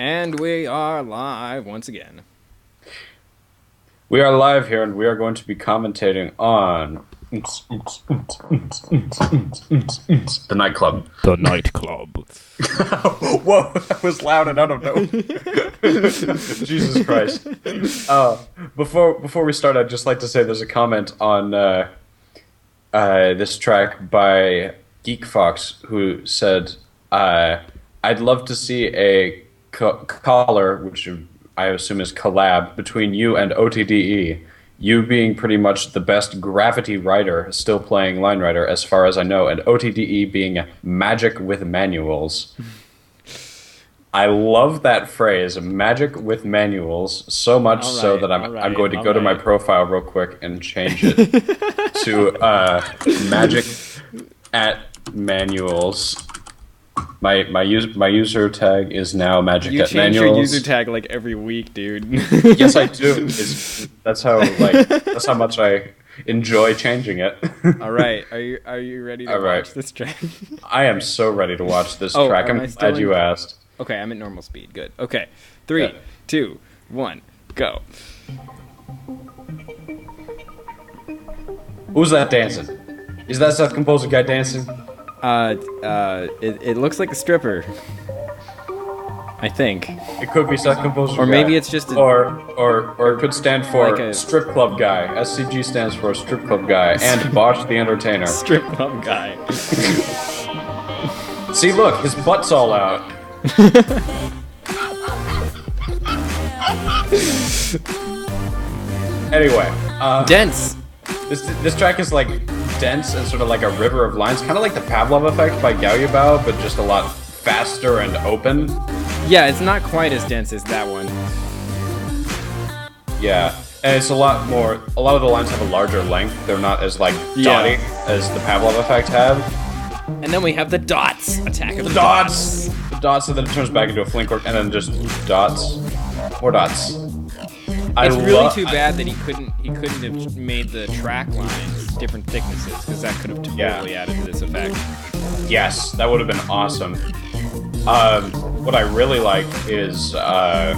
And we are live once again. We are live here, and we are going to be commentating on the nightclub. The nightclub. Whoa, that was loud and out of nowhere. Jesus Christ. Before we start, I'd just like to say there's a comment on this track by Geek Fox who said, I'd love to see a collar, which I assume is collab, between you and OTDE. You being pretty much the best gravity writer, still playing line writer as far as I know, and OTDE being magic with manuals. I love that phrase, magic with manuals, so much so that I'm going to go to my profile real quick and change it to magic at manuals. My user tag is now magic at manuals. You change your user tag like every week, dude. Yes, I do. That's how much I enjoy changing it. All right, are you ready to watch this track? I am so ready to watch this track. I'm glad you asked. Okay, I'm at normal speed. Good. Okay, 3, 2, 1, go. Who's that dancing? Is that SethComposerGuy dancing? It looks like a stripper. I think. It could be SethComposerGuy. Or maybe it's just or it could stand for Strip Club Guy. SCG stands for Strip Club Guy and Bosch the Entertainer. Strip Club Guy. See, look, his butt's all out. Anyway, dense. This track is like dense and sort of like a river of lines, kind of like the Pavlov effect by Gaoyabao, but just a lot faster and open. Yeah, it's not quite as dense as that one. Yeah, and it's a lot of the lines have a larger length. They're not as like dotty as the Pavlov effect had. And then we have the dots. Attack of the dots. The dots, and then it turns back into a flinkwork, and then just dots. More dots. It's really too bad that he couldn't have made the track lines different thicknesses, because that could have totally added to this effect. Yes, that would have been awesome. What I really like is I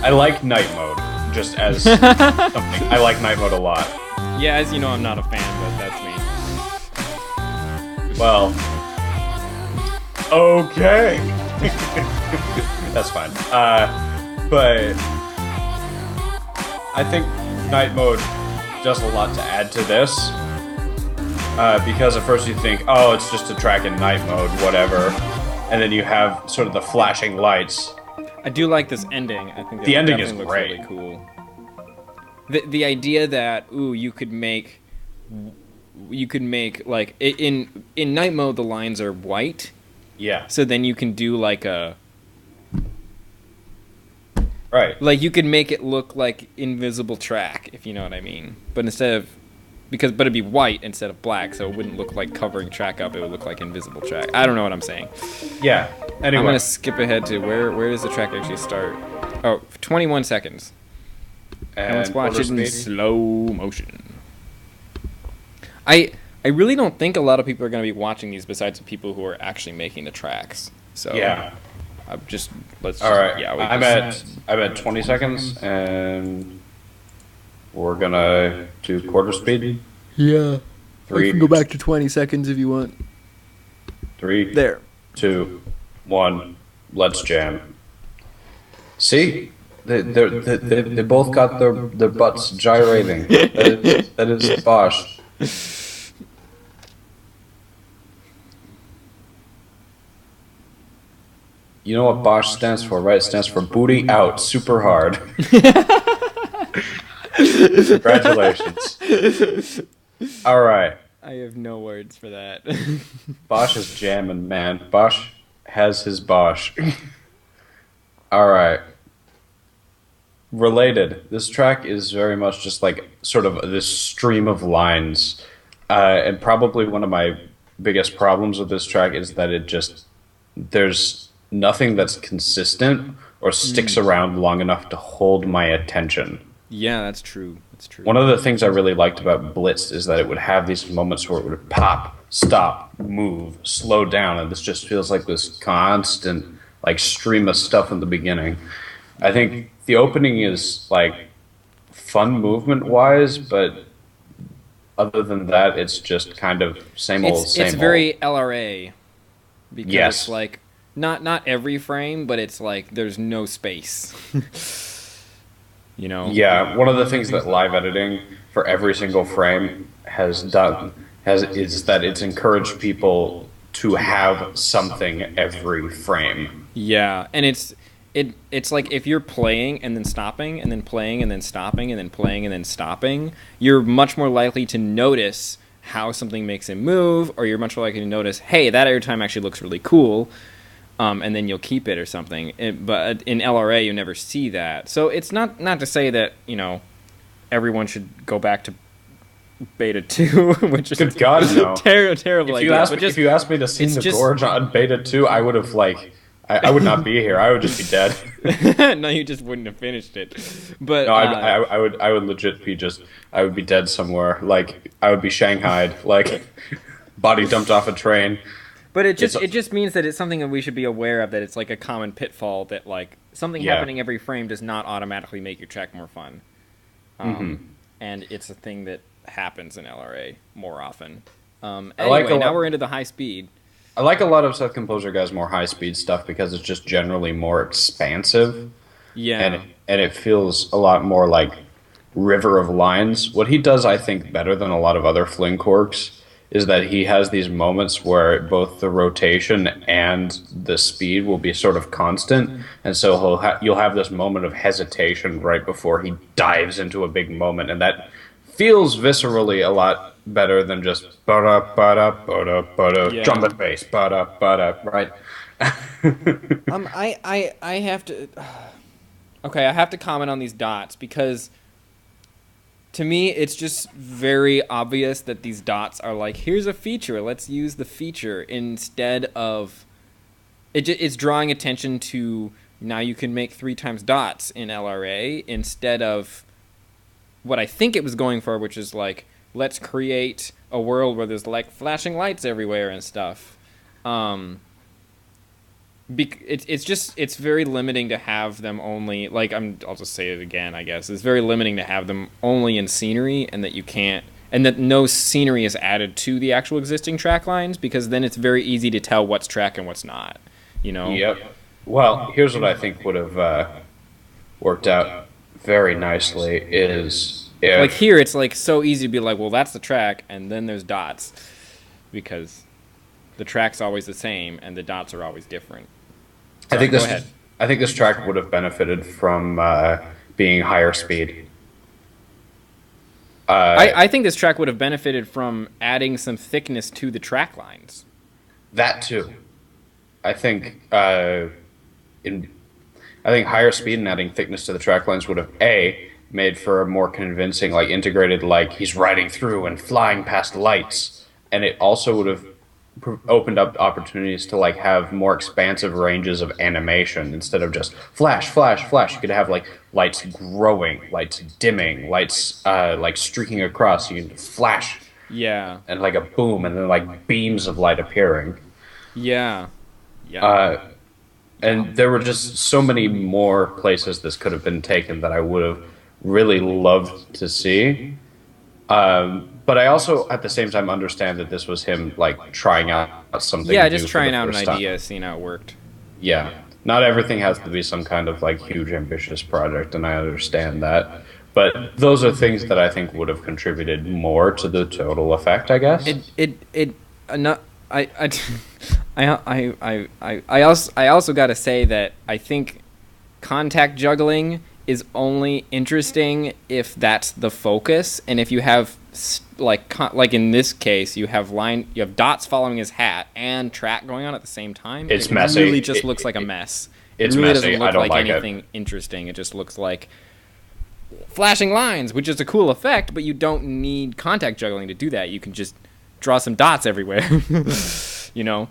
like night mode, just as something. I like night mode a lot. Yeah, as you know, I'm not a fan, but that's me. Well, okay. That's fine. But I think night mode does a lot to add to this. Because at first you think, oh, it's just a track in night mode, whatever. And then you have sort of the flashing lights. I do like this ending. I think the ending is looks great. Really cool. The idea that you could make like in night mode the lines are white. Yeah. So then you can do like a like you could make it look like invisible track, if you know what I mean. But but it'd be white instead of black, so it wouldn't look like covering track up, it would look like invisible track. I don't know what I'm saying. Yeah. Anyway. I'm gonna skip ahead to where does the track actually start? Oh, 21 seconds. And let's watch it in slow motion. I really don't think a lot of people are going to be watching these besides the people who are actually making the tracks. So yeah, I'm at 20 seconds, and we're gonna do quarter speed. Yeah, 3. I can go back to 20 seconds if you want. 3, there, 2, 1. Let's jam. See. They both got their butts gyrating. That is Bosch. You know what Bosch stands for, right? It stands for booty out super hard. Congratulations. All right. I have no words for that. Bosch is jamming, man. Bosch has his Bosch. All right. Related, this track is very much just like sort of this stream of lines, and probably one of my biggest problems with this track is that there's nothing that's consistent or sticks around long enough to hold my attention. Yeah, that's true. That's true. One of the things I really liked about Blitz is that it would have these moments where it would pop, stop, move, slow down, and this just feels like this constant like stream of stuff in the beginning. I think the opening is like fun movement wise, but other than that, it's just kind of same old. It's very LRA because Yes. it's like not every frame, but it's like there's no space. You know? Yeah, one of the things that live editing for every single frame has done is that it's encouraged people to have something every frame. Yeah, and it's like if you're playing and then stopping and then playing and then stopping and then playing and then stopping, you're much more likely to notice how something makes it move, or you're much more likely to notice, hey, that airtime actually looks really cool. And then you'll keep it or something. But in LRA, you never see that. So it's not to say that, you know, everyone should go back to Beta 2, which is Good God, no. terrible idea. If you asked me to sing the Gorge on Beta 2, I would have, like... I would not be here. I would just be dead. No, you just wouldn't have finished it. But no, I would legit be I would be dead somewhere. Like, I would be shanghaied. Like, body dumped off a train. But it just means that it's something that we should be aware of, that it's like a common pitfall, that like something happening every frame does not automatically make your track more fun. And it's a thing that happens in LRA more often. Anyway, now we're into the high speed. I like a lot of SethComposerGuy's more high speed stuff because it's just generally more expansive. Yeah. And it feels a lot more like River of Lines. What he does, I think, better than a lot of other Fling Corks is that he has these moments where both the rotation and the speed will be sort of constant, and so you'll have this moment of hesitation right before he dives into a big moment, and that feels viscerally a lot better than just ba-da, ba-da, ba-da, ba-da, drum and bass, ba-da, ba-da, right? I have to... Okay, I have to comment on these dots, because... To me, it's just very obvious that these dots are like, here's a feature, let's use the feature, instead of... It's drawing attention to, now you can make 3 times dots in LRA, instead of what I think it was going for, which is like, let's create a world where there's like flashing lights everywhere and stuff. It's very limiting to have them only, like, I'll just say it again, I guess. It's very limiting to have them only in scenery, and that you can't, and that no scenery is added to the actual existing track lines, because then it's very easy to tell what's track and what's not, you know? Yep. Well, here's what I think would have worked out very nicely is if... Like here, it's like so easy to be like, well, that's the track, and then there's dots, because the track's always the same, and the dots are always different. Sorry, I think this track would have benefited from being higher speed. I think this track would have benefited from adding some thickness to the track lines. That too. I think higher speed and adding thickness to the track lines would have made for a more convincing, like integrated, like he's riding through and flying past lights, and it also would have opened up opportunities to like have more expansive ranges of animation instead of just flash, flash, flash. You could have like lights growing, lights dimming, lights like streaking across. You can flash, and like a boom, and then like beams of light appearing. And there were just so many more places this could have been taken that I would have really loved to see. But I also, at the same time, understand that this was him, like, trying out something new. Yeah, just trying out an idea, seeing how it worked. Yeah. Not everything has to be some kind of, like, huge, ambitious project, and I understand that. But those are things that I think would have contributed more to the total effect, I guess. I also got to say that I think contact juggling is only interesting if that's the focus, and if you have like in this case, you have dots following his hat and track going on at the same time. It's messy. It really just looks like a mess. It's it really messy. doesn't look I don't like like anything interesting. It just looks like flashing lines, which is a cool effect, but you don't need contact juggling to do that. You can just draw some dots everywhere. You know?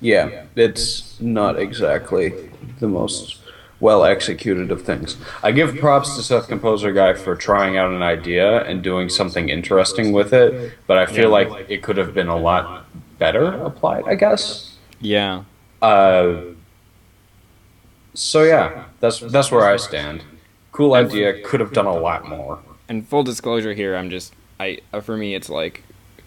Yeah, it's not exactly the most well executed of things. I give props to SethComposerGuy for trying out an idea and doing something interesting with it, but I feel like it could have been a lot better applied, I guess. Yeah. So yeah, that's where I stand. Cool idea, could have done a lot more. And full disclosure here, for me, it's like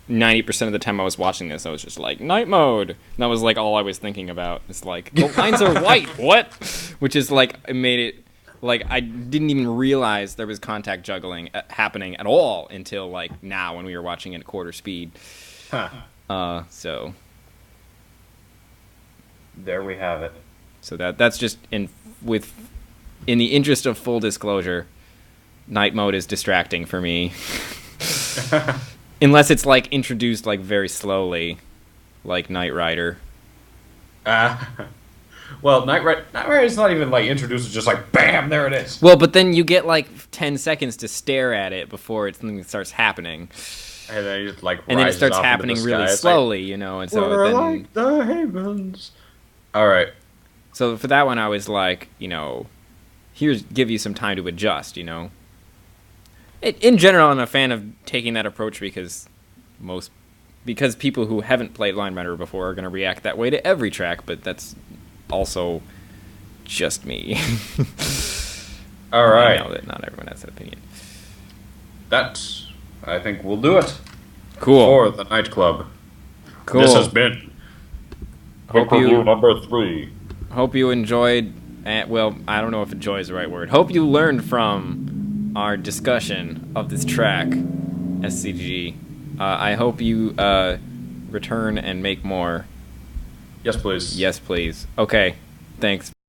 90% of the time I was watching this, I was just like, night mode. And that was like all I was thinking about. It's like, the lines are white, what? Which is like, it made it, like, I didn't even realize there was contact juggling happening at all until like now when we were watching it at quarter speed. Huh. So. There we have it. So that's just in the interest of full disclosure, night mode is distracting for me. Unless it's like introduced like very slowly, like Knight Rider. Well, Knight Rider is not even like introduced, it's just like bam, there it is. Well, but then you get like 10 seconds to stare at it before something starts happening. And then it like and then it starts happening really slowly, you know, and so then like the heavens. All right. So for that one, I was like, you know, give you some time to adjust, you know. In general, I'm a fan of taking that approach because people who haven't played Line Runner before are going to react that way to every track, but that's also just me. All right. I know that not everyone has that opinion. I think we'll do it. Cool. For the nightclub. Cool. This has been review number 3. Hope you enjoyed. Well, I don't know if enjoy is the right word. Hope you learned from our discussion of this track, SCG. I hope you return and make more. Yes, please. Yes, please. Okay. Thanks.